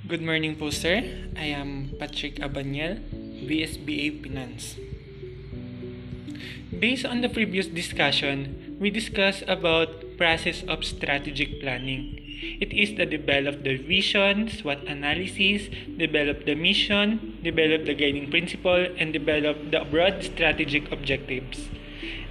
Good morning po, sir. I am Patrick Abanyel, BSBA Finance. Based on the previous discussion, we discussed about process of strategic planning. It is to develop the vision, SWOT analysis, develop the mission, develop the guiding principle, and develop the broad strategic objectives.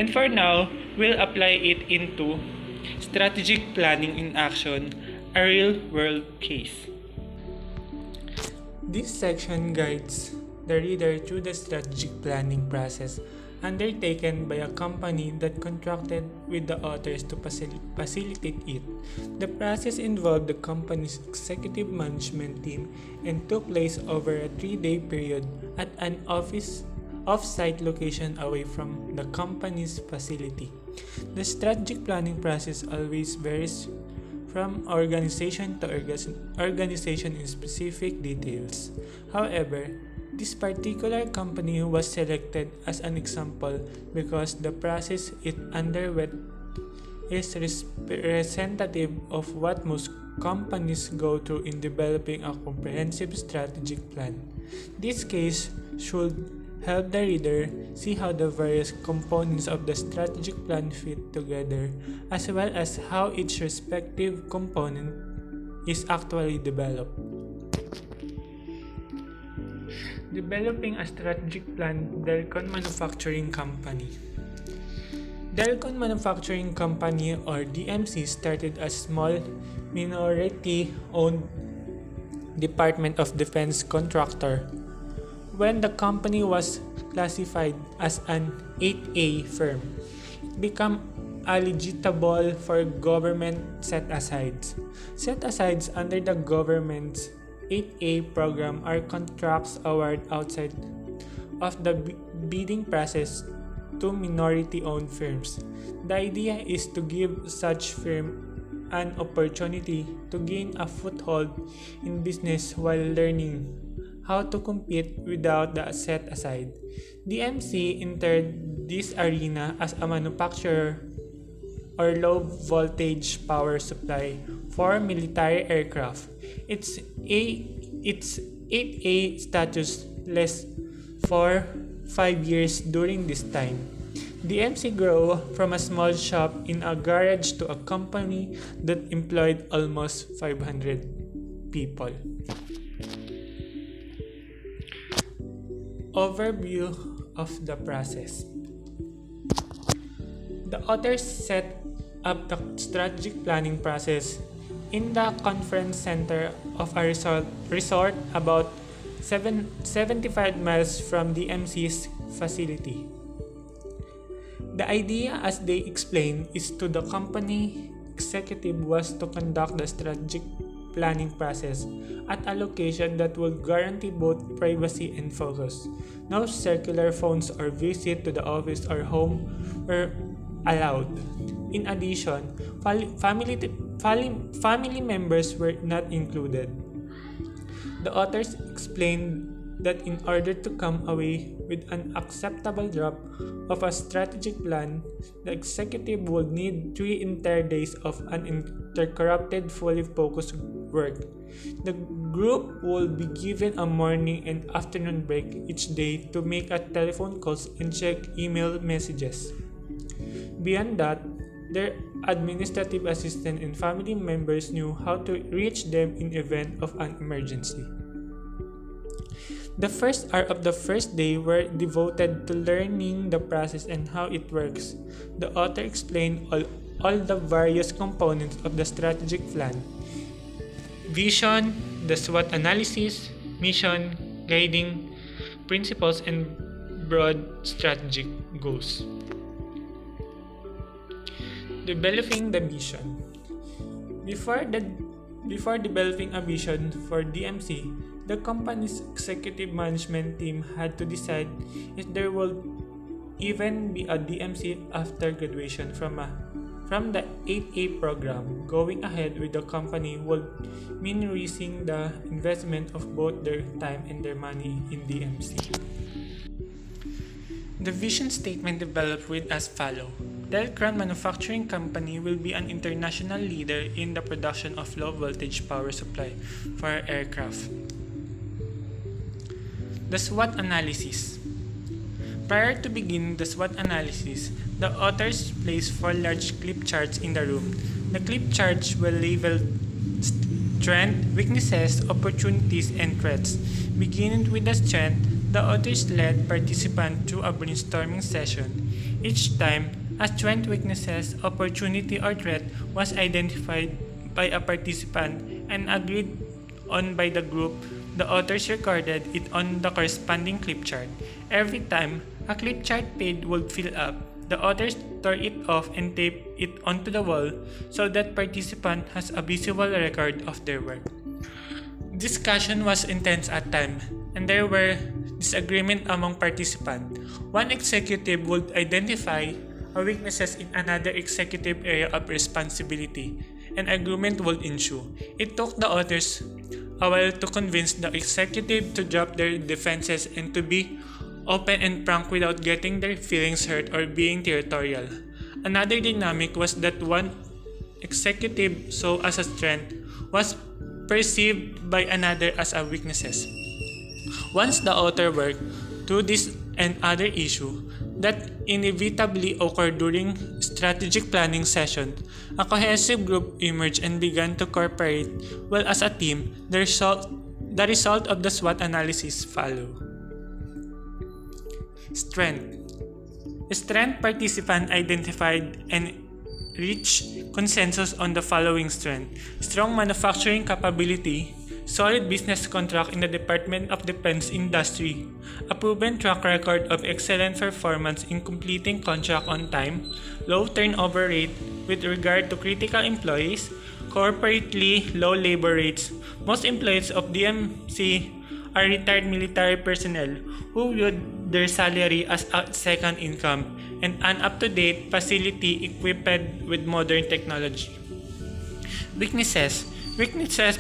And for now, we'll apply it into strategic planning in action, a real-world case. This section guides the reader through the strategic planning process undertaken by a company that contracted with the authors to facilitate it. The process involved the company's executive management team and took place over a 3-day period at an off-site location away from the company's facility. The strategic planning process always varies from organization to organization in specific details. However, this particular company was selected as an example because the process it underwent is representative of what most companies go through in developing a comprehensive strategic plan. This case should help the reader see how the various components of the strategic plan fit together, as well as how each respective component is actually developed. Developing a strategic plan, Delcon Manufacturing Company. Delcon Manufacturing Company or DMC started as small minority-owned Department of Defense contractor when the company was classified as an 8A firm. It became eligible for government set-asides. Set-asides under the government's 8A program are contracts awarded outside of the bidding process to minority-owned firms. The idea is to give such firms an opportunity to gain a foothold in business while learning how to compete without the set-aside. DMC entered this arena as a manufacturer or low-voltage power supply for military aircraft. Its 8A status lasts for 5 years during this time. DMC grew from a small shop in a garage to a company that employed almost 500 people. Overview of the process. The authors set up the strategic planning process in the conference center of a resort about 75 miles from DMC's facility. The idea, as they explained, is to the company executive was to conduct the strategic planning process at a location that would guarantee both privacy and focus. No circular phones or visit to the office or home were allowed. In addition, family members were not included. The authors explained that in order to come away with an acceptable draft of a strategic plan, the executive would need 3 entire days of uninterrupted, fully focused work. The group will be given a morning and afternoon break each day to make telephone calls and check email messages. Beyond that, their administrative assistant and family members knew how to reach them in event of an emergency. The first hour of the first day were devoted to learning the process and how it works. The author explained all the various components of the strategic plan: vision, the SWOT analysis, mission, guiding principles, and broad strategic goals. Developing the mission. Before developing a vision for DMC, the company's executive management team had to decide if there will even be a DMC after graduation from the 8A program. Going ahead with the company would mean risking the investment of both their time and their money in DMC. The vision statement developed with as follows. Delcron Manufacturing Company will be an international leader in the production of low-voltage power supply for aircraft. The SWOT analysis. Prior to beginning the SWOT analysis, the authors placed 4 large clip charts in the room. The clip charts were labeled strengths, weaknesses, opportunities, and threats. Beginning with the strength, the authors led participants through a brainstorming session. Each time, a strength, weaknesses, opportunity, or threat was identified by a participant and agreed on by the group. The authors recorded it on the corresponding clip chart. Every time a clip chart page would fill up, the authors tore it off and taped it onto the wall so that participant has a visual record of their work. Discussion was intense at times, and there were disagreements among participants. One executive would identify weaknesses in another executive area of responsibility, and agreement would ensue. It took the authors a while to convince the executive to drop their defenses and to be open and frank without getting their feelings hurt or being territorial. Another dynamic was that one executive saw as a strength was perceived by another as a weaknesses. Once the author worked through this and other issue that inevitably occurred during strategic planning sessions, a cohesive group emerged and began to cooperate well as a team. The result of the SWOT analysis followed. Strength participant identified and reached consensus on the following strength: strong manufacturing capability, solid business contract in the Department of Defense industry, a proven track record of excellent performance in completing contract on time, low turnover rate with regard to critical employees, corporately low labor rates. Most employees of DMC are retired military personnel who viewed their salary as a second income, and an up-to-date facility equipped with modern technology. Weaknesses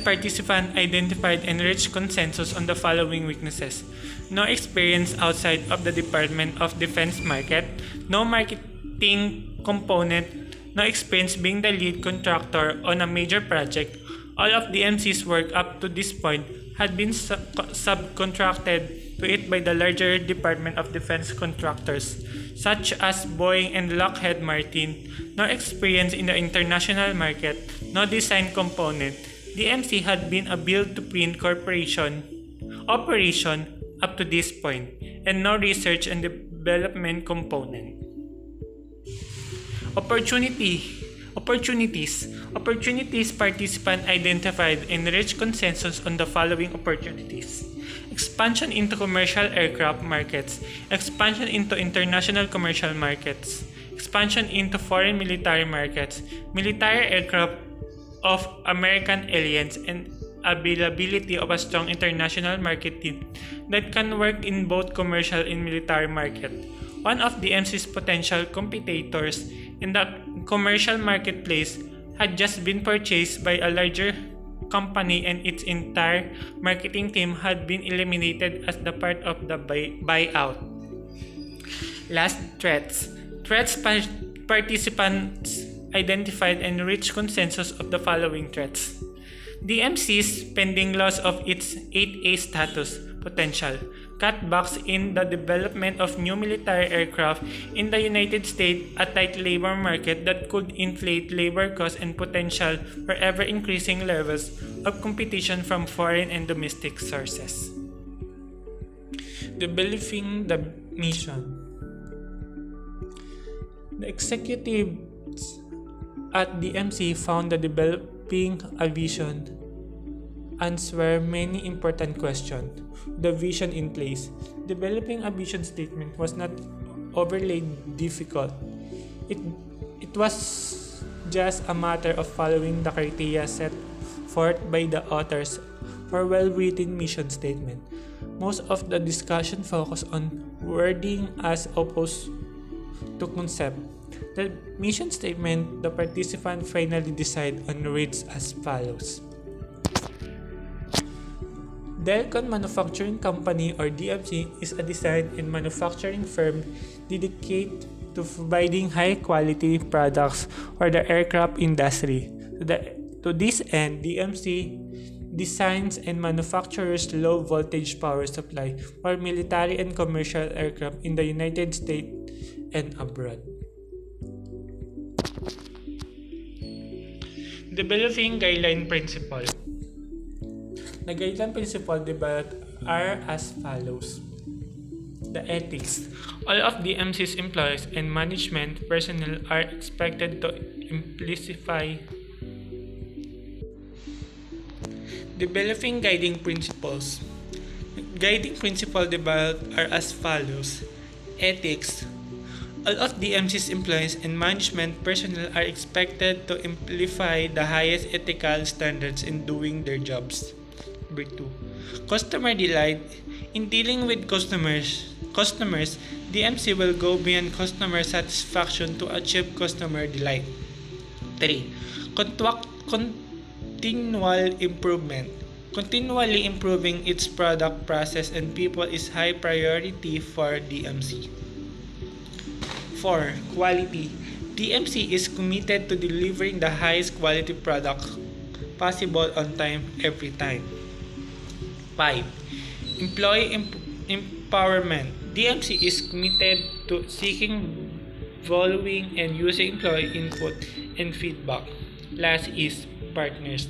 participants identified and reached consensus on the following weaknesses: no experience outside of the Department of Defense market, no marketing component, no experience being the lead contractor on a major project. All of DMC's work up to this point had been subcontracted to it by the larger Department of Defense contractors, such as Boeing and Lockheed Martin. No experience in the international market, no design component. DMC had been a build-to-print operation up to this point, and no research and development component. Opportunities participants identified and reached consensus on the following opportunities: expansion into commercial aircraft markets, expansion into international commercial markets, expansion into foreign military markets, military aircraft of American alliance, and availability of a strong international market team that can work in both commercial and military market. One of DMC's potential competitors in the commercial marketplace had just been purchased by a larger company, and its entire marketing team had been eliminated as the part of the buyout. Last, threats. Participants identified and reached consensus of the following threats: DMC's pending loss of its 8A status potential, cutbacks in the development of new military aircraft in the United States, a tight labor market that could inflate labor costs, and potential for ever-increasing levels of competition from foreign and domestic sources. Developing the mission. The executives at DMC found that developing a vision answer many important questions. The vision in place. Developing a vision statement was not overly difficult. It was just a matter of following the criteria set forth by the authors for a well-written mission statement. Most of the discussion focused on wording as opposed to concept. The mission statement the participant finally decide on reads as follows. Delcon Manufacturing Company or DMC is a design and manufacturing firm dedicated to providing high-quality products for the aircraft industry. To this end, DMC designs and manufactures low-voltage power supply for military and commercial aircraft in the United States and abroad. Developing guideline principle. The guideline principle developed are as follows. The ethics. All of DMC's employees and management personnel are expected to implicify developing guiding principles. Guiding principles developed are as follows. Ethics. All of DMC's employees and management personnel are expected to amplify the highest ethical standards in doing their jobs. Number 2. Customer delight. In dealing with customers, DMC will go beyond customer satisfaction to achieve customer delight. 3. Continual improvement. Continually improving its product, process, and people is high priority for DMC. 4. Quality. DMC is committed to delivering the highest quality product possible on time, every time. 5. Employee empowerment. DMC is committed to seeking, valuing, and using employee input and feedback. Last is partners.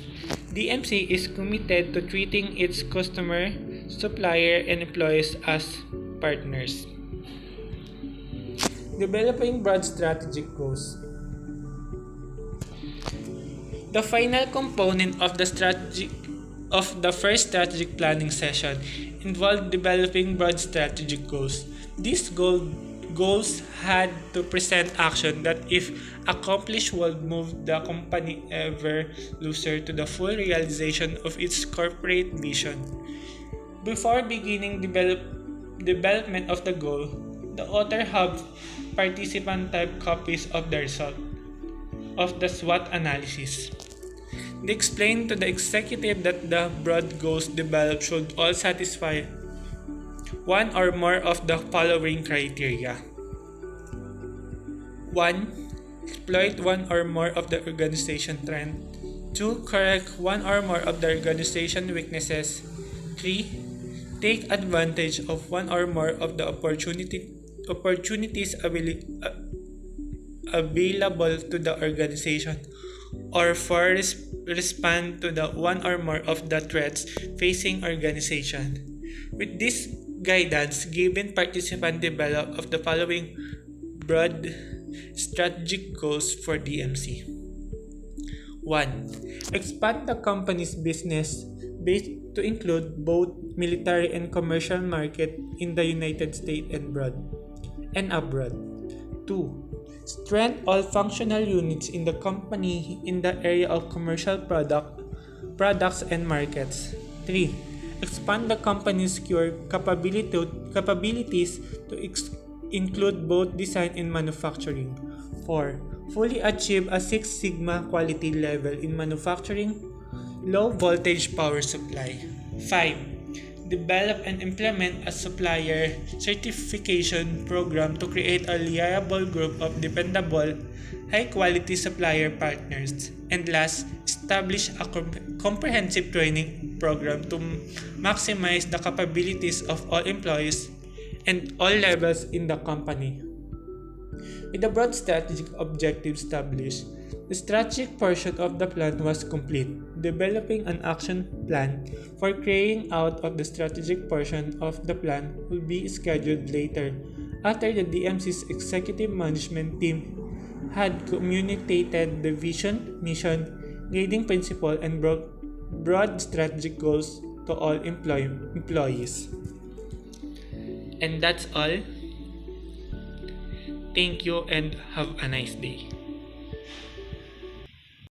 DMC is committed to treating its customer, supplier, and employees as partners. Developing broad strategic goals. The final component of the first strategic planning session involved developing broad strategic goals. These goals had to present action that, if accomplished, would move the company ever closer to the full realization of its corporate vision. Before beginning development of the goal, the author have participant type copies of the result of the SWOT analysis. They explained to the executive that the broad goals developed should all satisfy one or more of the following criteria. 1. Exploit one or more of the organization trend. 2. Correct one or more of the organization weaknesses. 3. Take advantage of one or more of the opportunities available to the organization. Or 4. Respond to the one or more of the threats facing organization. With this guidance given, participants develop of the following broad strategic goals for DMC. 1. Expand the company's business base to include both military and commercial market in the United States and abroad. 2. Strengthen all functional units in the company in the area of commercial products and markets. 3. Expand the company's core capabilities to include both design and manufacturing. 4. Fully achieve a Six Sigma quality level in manufacturing low voltage power supply. 5. Develop and implement a supplier certification program to create a reliable group of dependable, high-quality supplier partners. And last, establish a comprehensive training program to maximize the capabilities of all employees and all levels in the company. With the broad strategic objectives established, the strategic portion of the plan was complete. Developing an action plan for carrying out of the strategic portion of the plan will be scheduled later, after the DMC's executive management team had communicated the vision, mission, guiding principle, and broad strategic goals to all employees. And that's all. Thank you and have a nice day.